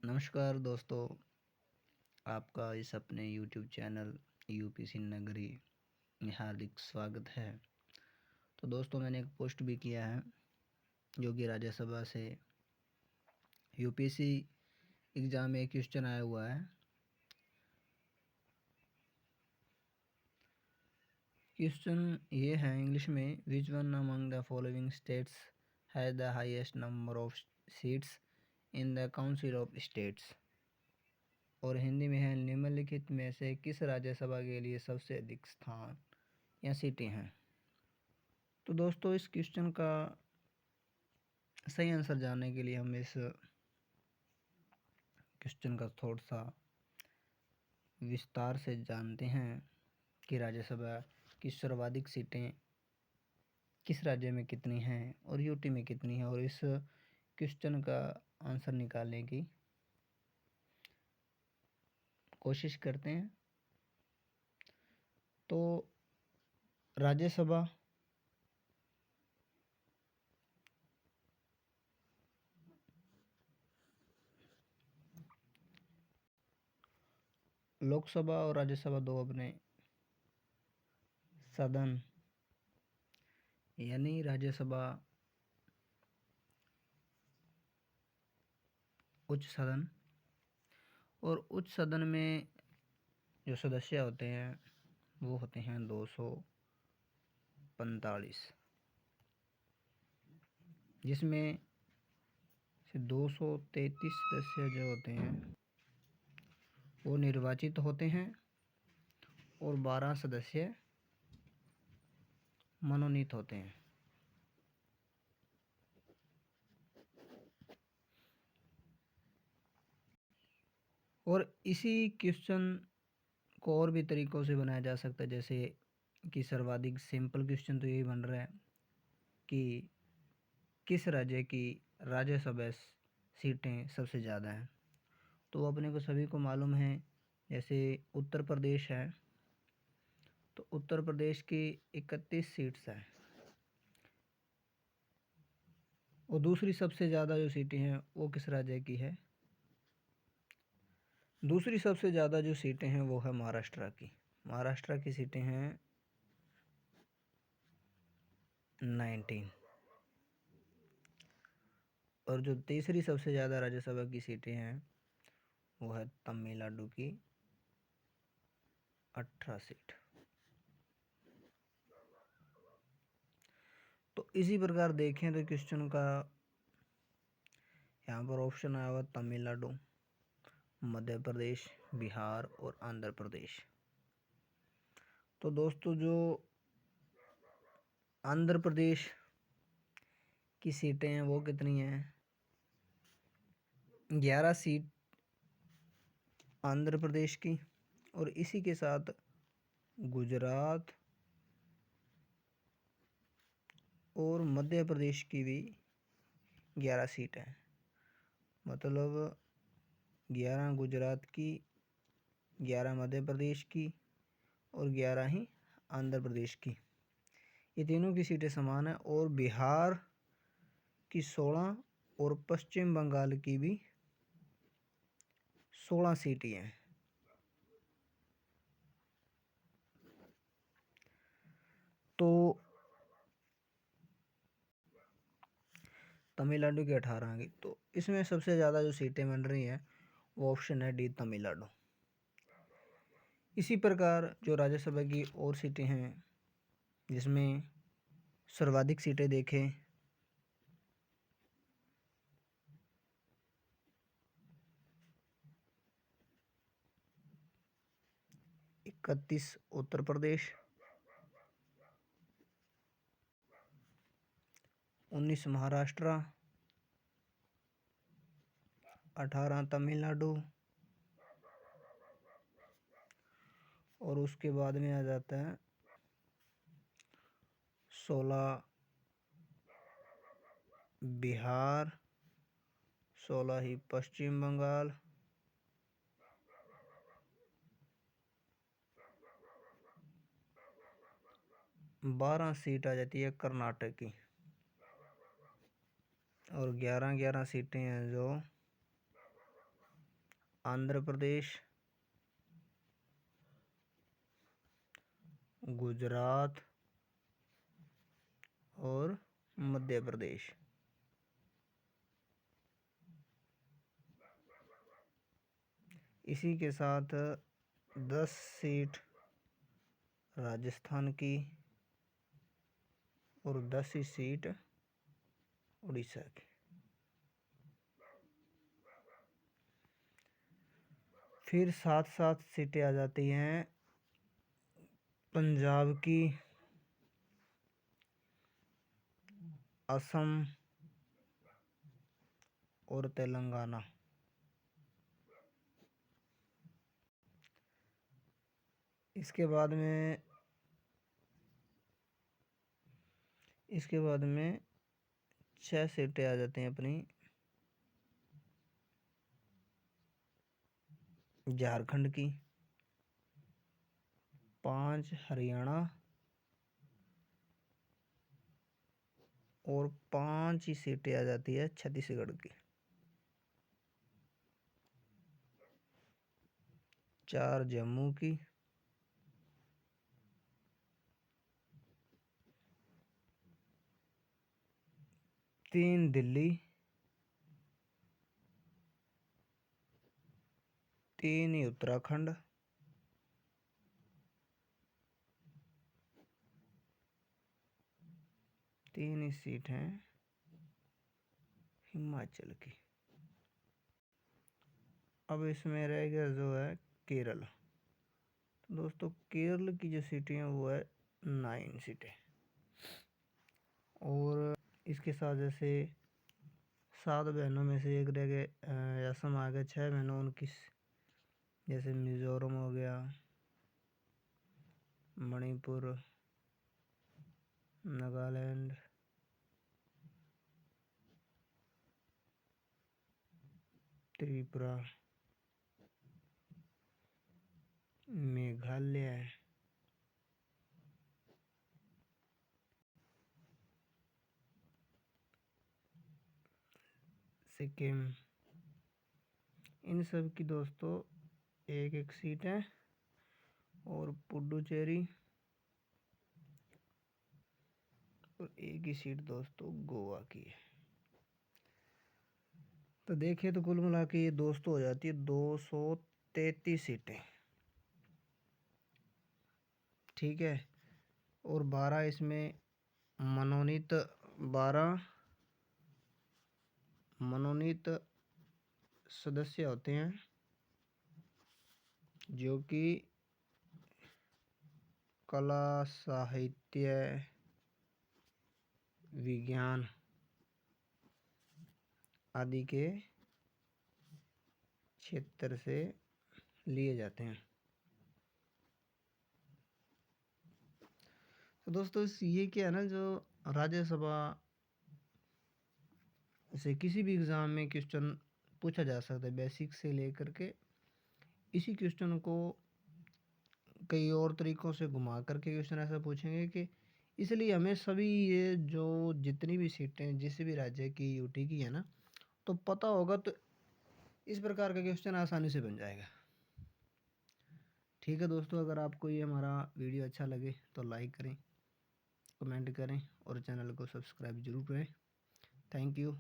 नमस्कार दोस्तों, आपका इस अपने यूट्यूब चैनल यूपीसी नगरी में हार्दिक स्वागत है। तो दोस्तों, मैंने एक पोस्ट भी किया है जो कि राज्यसभा से यूपीसी एग्ज़ाम में एक क्वेश्चन आया हुआ है। क्वेश्चन ये है इंग्लिश में, which one among the following states has the highest number of seats in the council of states. और हिंदी में है, निम्नलिखित में से किस राज्यसभा के लिए सबसे अधिक स्थान या सीटें हैं। तो दोस्तों, इस क्वेश्चन का सही आंसर जानने के लिए हम इस क्वेश्चन का थोड़ा सा विस्तार से जानते हैं कि राज्यसभा की सर्वाधिक सीटें किस राज्य में कितनी हैं और यूटी में कितनी हैं, और इस क्वेश्चन का आंसर निकालने की कोशिश करते हैं। तो राज्यसभा लोकसभा और राज्यसभा दो अपने सदन यानी राज्यसभा उच्च सदन, और उच्च सदन में जो सदस्य होते हैं वो होते हैं 245, जिसमें से 233 सदस्य जो होते हैं वो निर्वाचित होते हैं और 12 सदस्य मनोनीत होते हैं। और इसी क्वेश्चन को और भी तरीक़ों से बनाया जा सकता है, जैसे कि सर्वाधिक सिंपल क्वेश्चन तो यही बन रहा है कि किस राज्य की राज्यसभा सीटें सबसे ज़्यादा हैं। तो अपने को सभी को मालूम है, जैसे उत्तर प्रदेश है तो उत्तर प्रदेश की 31 सीट्स हैं, और दूसरी सबसे ज़्यादा जो सीटें हैं वो किस राज्य की है। दूसरी सबसे ज़्यादा जो सीटें हैं वो है महाराष्ट्र की। महाराष्ट्र की सीटें हैं 19, और जो तीसरी सबसे ज़्यादा राज्यसभा की सीटें हैं वो है तमिलनाडु की 18 सीट। तो इसी प्रकार देखें तो क्वेश्चन का यहाँ पर ऑप्शन आया हुआ तमिलनाडु, मध्य प्रदेश, बिहार और आंध्र प्रदेश। तो दोस्तों, जो आंध्र प्रदेश की सीटें हैं वो कितनी हैं? 11 सीट आंध्र प्रदेश की, और इसी के साथ गुजरात और मध्य प्रदेश की भी 11 सीट हैं। मतलब 11 गुजरात की, 11 मध्य प्रदेश की और 11 ही आंध्र प्रदेश की। ये तीनों की सीटें समान हैं, और बिहार की 16 और पश्चिम बंगाल की भी 16 सीटें हैं। तो तमिलनाडु की 18 की, तो इसमें सबसे ज़्यादा जो सीटें बन रही हैं वो ऑप्शन है डी, तमिलनाडु। इसी प्रकार जो राज्यसभा की और सीटें हैं जिसमें सर्वाधिक सीटें देखें, 31 उत्तर प्रदेश, 19 महाराष्ट्र, 18 तमिलनाडु, और उसके बाद में आ जाता है 16 बिहार, 16 ही पश्चिम बंगाल, 12 सीट आ जाती है कर्नाटक की, और 11 सीटें हैं जो आंध्र प्रदेश, गुजरात और मध्य प्रदेश। इसी के साथ 10 सीट राजस्थान की और 10 ही सीट उड़ीसा की। फिर 7 सीटें आ जाती हैं पंजाब की, असम और तेलंगाना। इसके बाद में 6 सीटें आ जाती हैं अपनी झारखंड की, 5 हरियाणा और 5 ही सीटें आ जाती है छत्तीसगढ़ की। 4 जम्मू की, 3 दिल्ली, 3 ही उत्तराखंड, 3 ही सीट हैं हिमाचल की। अब इसमें रह गया जो है केरल। तो दोस्तों केरल की जो सीटें हैं वो है 9 सीटें। और इसके साथ जैसे 7 बहनों में से एक रह गए, असम आ गए, 6 बहनों उनकी, जैसे मिज़ोरम हो गया, मणिपुर, नागालैंड, त्रिपुरा, मेघालय, सिक्किम। इन सब की दोस्तों एक एक सीट है। और पुडुचेरी और एक ही सीट दोस्तों गोवा की है। तो देखिए तो कुल मिला के ये दोस्तों हो जाती है 233 सीटें। ठीक है। और 12 इसमें मनोनीत 12 मनोनीत सदस्य होते हैं जो कि कला, साहित्य, विज्ञान आदि के क्षेत्र से लिए जाते हैं। तो दोस्तों ये क्या है ना, जो राज्यसभा से किसी भी एग्ज़ाम में क्वेश्चन पूछा जा सकता है, बेसिक से लेकर के। इसी क्वेश्चन को कई और तरीक़ों से घुमा करके क्वेश्चन ऐसा पूछेंगे कि इसलिए हमें सभी ये जो जितनी भी सीटें जिस भी राज्य की यूटी की है ना, तो पता होगा, तो इस प्रकार का क्वेश्चन आसानी से बन जाएगा। ठीक है दोस्तों, अगर आपको ये हमारा वीडियो अच्छा लगे तो लाइक करें, कमेंट करें और चैनल को सब्सक्राइब जरूर करें। Thank you.